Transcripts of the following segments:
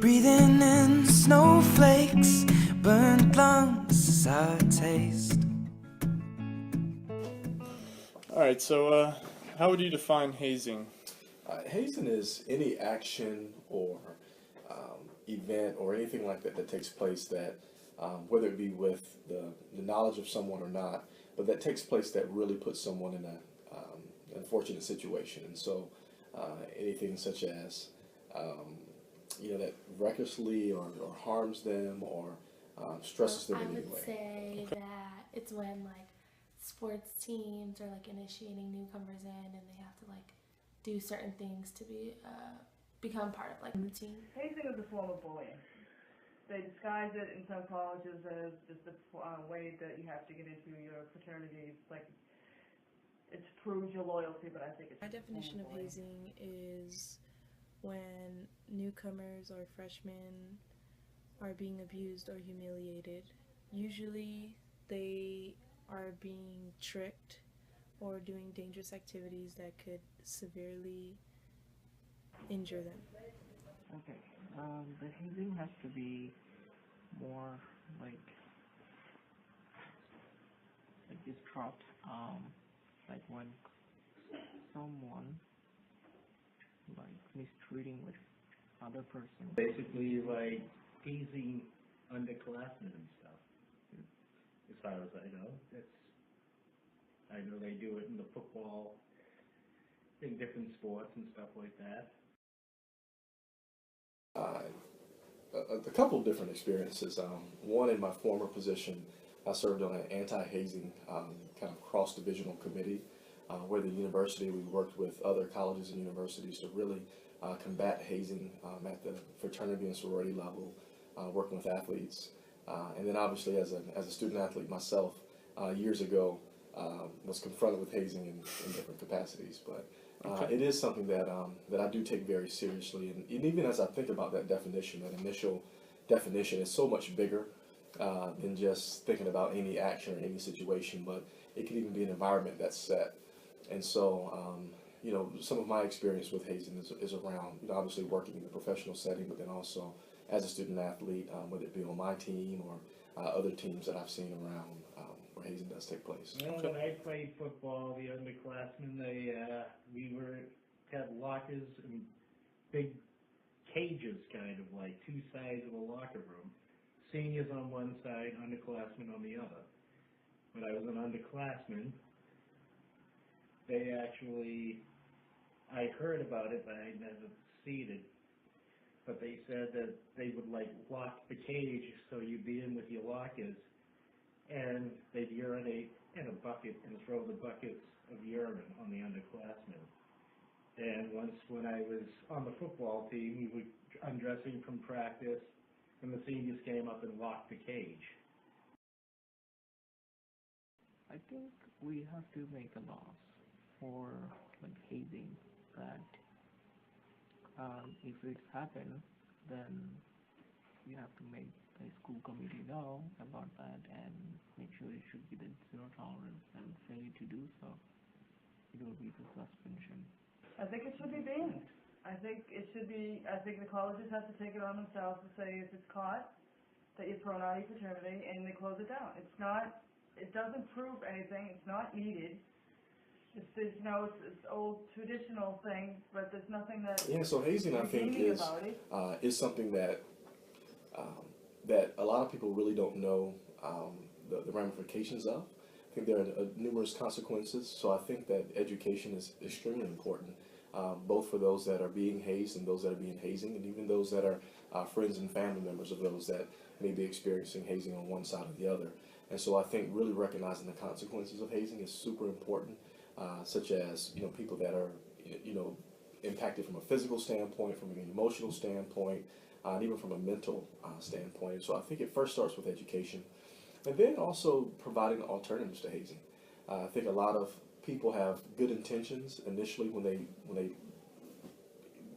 Breathing in snowflakes, burnt lungs is our taste. All right, so how would you define hazing? Hazing is any action or event or anything like that that takes place that, whether it be with the knowledge of someone or not, but that takes place that really puts someone in a unfortunate situation. And so anything such as, that recklessly or harms them or stresses them I in any would way. say that it's when like sports teams are like initiating newcomers in and they have to like do certain things to become part of like the team. Hazing is a form of bullying. They disguise it in some colleges as just a way that you have to get into your fraternity. It's like it proves your loyalty, but I think it's My definition of hazing is when newcomers or freshmen are being abused or humiliated. Usually they are being tricked or doing dangerous activities that could severely injure them. Okay, the hazing has to be more like distraught, like when someone like mistreating with other person. Basically, like teasing underclassmen and stuff. As far as I know, I know they do it in the football, in different sports and stuff like that. A couple of different experiences. One, in my former position, I served on an anti-hazing kind of cross-divisional committee where the university, we worked with other colleges and universities to really combat hazing at the fraternity and sorority level, working with athletes. And then obviously as a student athlete myself, years ago, was confronted with hazing in different capacities. But it is something that I do take very seriously, and even as I think about that definition, that initial definition is so much bigger than just thinking about any action or any situation, but it can even be an environment that's set. And so, some of my experience with hazing is around, obviously working in a professional setting, but then also as a student athlete, whether it be on my team or other teams that I've seen around where hazing does take place. When I played football, the underclassmen, we had lockers and big cages, kind of like two sides of a locker room. Seniors on one side, underclassmen on the other. When I was an underclassman, I heard about it, but I never seen it. But they said that they would like lock the cage so you'd be in with your lockers, and they'd urinate in a bucket and throw the buckets of urine on the underclassmen. And once when I was on the football team, we were undressing from practice, and the seniors came up and locked the cage. I think we have to make a law for like hazing that if it happens, then we have to make the school committee know about that and make sure it should be the zero tolerance, and failure to do so, it will be the suspension. I think it should be banned. I think the colleges have to take it on themselves to say if it's caught, that you're thrown out of your fraternity and they close it down. It doesn't prove anything, it's not needed. It's old traditional thing, but there's nothing that So hazing, I think, is something that that a lot of people really don't know the ramifications of. I think there are numerous consequences, so I think that education is extremely important, both for those that are being hazed and those that are being hazing, and even those that are friends and family members of those that may be experiencing hazing on one side or the other. And so I think really recognizing the consequences of hazing is super important, such as people that are impacted from a physical standpoint, from an emotional standpoint, and even from a mental standpoint. So I think it first starts with education, and then also providing alternatives to hazing. I think a lot of people have good intentions initially when they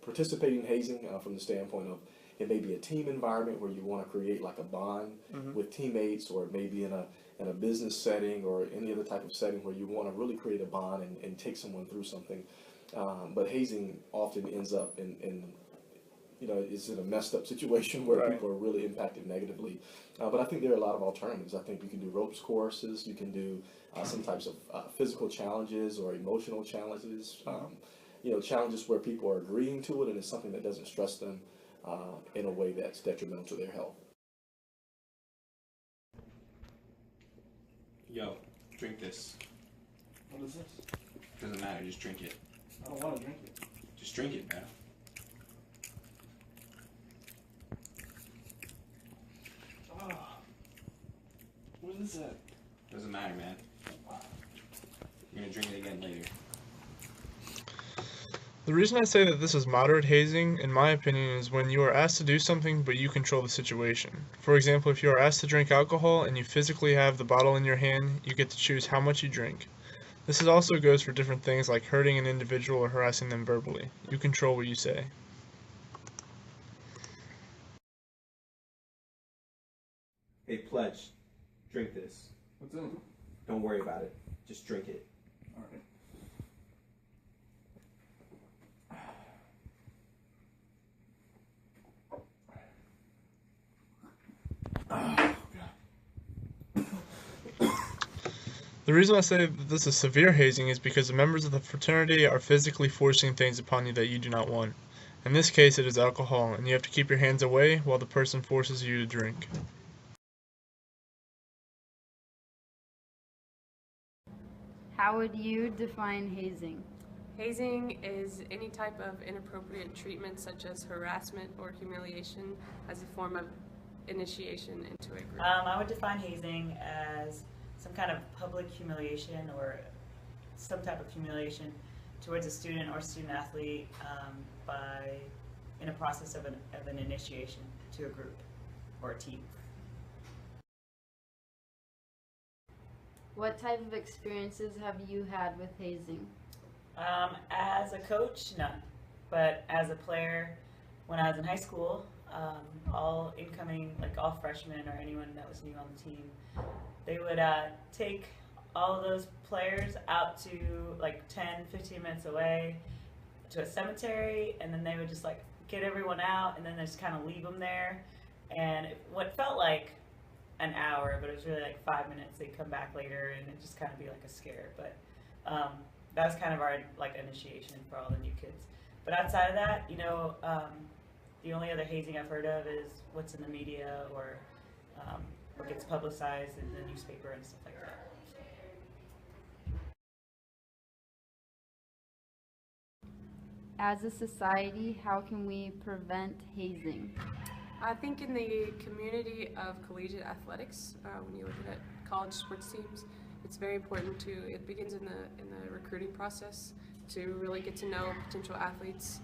participate in hazing from the standpoint of it may be a team environment where you want to create like a bond with teammates, or maybe in a business setting or any other type of setting where you want to really create a bond and take someone through something. But hazing often ends up in is in a messed up situation where Right. people are really impacted negatively. But I think there are a lot of alternatives. I think you can do ropes courses, you can do some types of physical challenges or emotional challenges, challenges where people are agreeing to it and it's something that doesn't stress them in a way that's detrimental to their health. Yo, drink this. What is this? Doesn't matter, just drink it. I don't want to drink it. Just drink it, man. Oh. What is that? Doesn't matter, man. You're gonna drink it again later. The reason I say that this is moderate hazing, in my opinion, is when you are asked to do something but you control the situation. For example, if you are asked to drink alcohol and you physically have the bottle in your hand, you get to choose how much you drink. This also goes for different things like hurting an individual or harassing them verbally. You control what you say. Hey, Pledge, drink this. What's in it? Don't worry about it. Just drink it. Alright. The reason I say that this is severe hazing is because the members of the fraternity are physically forcing things upon you that you do not want. In this case, it is alcohol, and you have to keep your hands away while the person forces you to drink. How would you define hazing? Hazing is any type of inappropriate treatment such as harassment or humiliation as a form of initiation into a group. I would define hazing as some kind of public humiliation or some type of humiliation towards a student or student athlete in a process of an initiation to a group or a team. What type of experiences have you had with hazing? As a coach, none. But as a player, when I was in high school, all incoming, like all freshmen or anyone that was new on the team, they would take all of those players out to like 10, 15 minutes away to a cemetery, and then they would just like get everyone out and then just kind of leave them there. And what felt like an hour, but it was really like 5 minutes. They'd come back later and it'd just kind of be like a scare. But that was kind of our like initiation for all the new kids. But outside of that, the only other hazing I've heard of is what's in the media or what gets publicized in the newspaper and stuff like that. As a society, how can we prevent hazing? I think in the community of collegiate athletics, when you look at college sports teams, it's very important it begins in the recruiting process to really get to know potential athletes,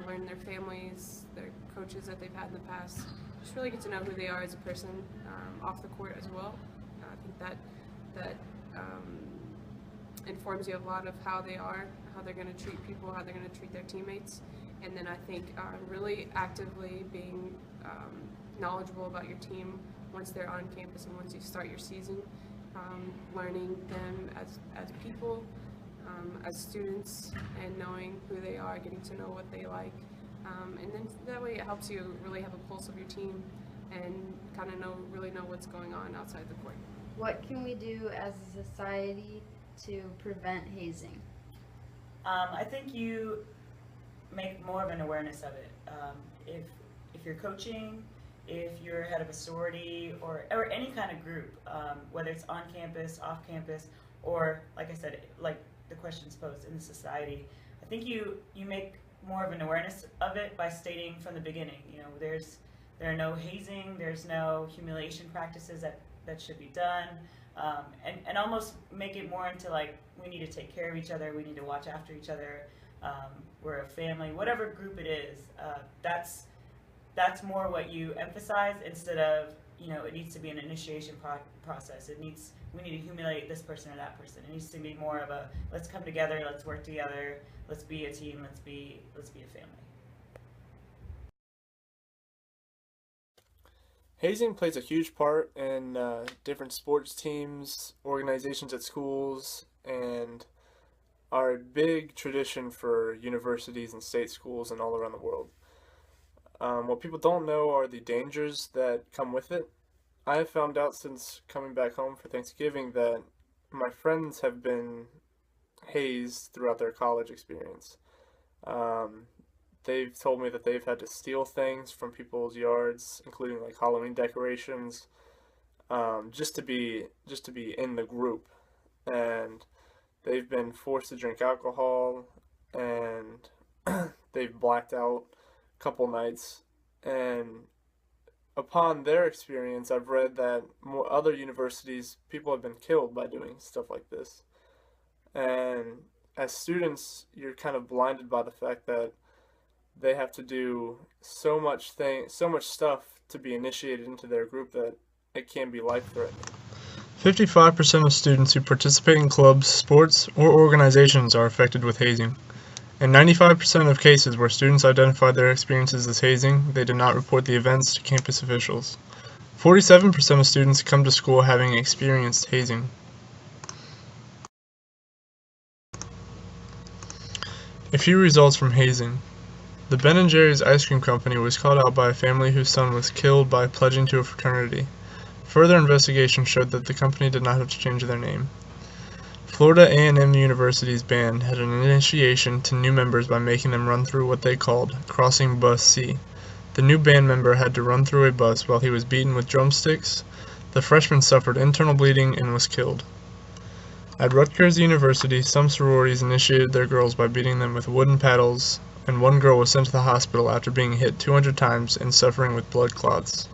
learn their families, their coaches that they've had in the past, just really get to know who they are as a person off the court as well. I think that informs you a lot of how they are, how they're going to treat people, how they're going to treat their teammates. And then I think really actively being knowledgeable about your team once they're on campus and once you start your season, learning them as people, as students, and knowing who they are, getting to know what they like. And then that way it helps you really have a pulse of your team and kind of really know what's going on outside the court. What can we do as a society to prevent hazing? I think you make more of an awareness of it. If you're coaching, if you're head of a sorority or any kind of group, whether it's on campus, off campus, or like I said, like the questions posed in the society, I think you make more of an awareness of it by stating from the beginning, there are no hazing, there's no humiliation practices that should be done, and almost make it more into like, we need to take care of each other, we need to watch after each other, we're a family, whatever group it is, that's more what you emphasize instead of, it needs to be an initiation process. We need to humiliate this person or that person. It needs to be more of a, let's come together, let's work together, let's be a team, let's be a family. Hazing plays a huge part in different sports teams, organizations at schools, and are a big tradition for universities and state schools and all around the world. What people don't know are the dangers that come with it. I have found out since coming back home for Thanksgiving that my friends have been hazed throughout their college experience. They've told me that they've had to steal things from people's yards, including like Halloween decorations, just to be in the group, and they've been forced to drink alcohol, and they've blacked out a couple nights. And upon their experience, I've read that more other universities, people have been killed by doing stuff like this. And as students, you're kind of blinded by the fact that they have to do so much stuff to be initiated into their group that it can be life-threatening. 55% of students who participate in clubs, sports, or organizations are affected with hazing. In 95% of cases where students identified their experiences as hazing, they did not report the events to campus officials. 47% of students come to school having experienced hazing. A few results from hazing. The Ben & Jerry's ice cream company was called out by a family whose son was killed by pledging to a fraternity. Further investigation showed that the company did not have to change their name. Florida A&M University's band had an initiation to new members by making them run through what they called Crossing Bus C. The new band member had to run through a bus while he was beaten with drumsticks. The freshman suffered internal bleeding and was killed. At Rutgers University, some sororities initiated their girls by beating them with wooden paddles, and one girl was sent to the hospital after being hit 200 times and suffering with blood clots.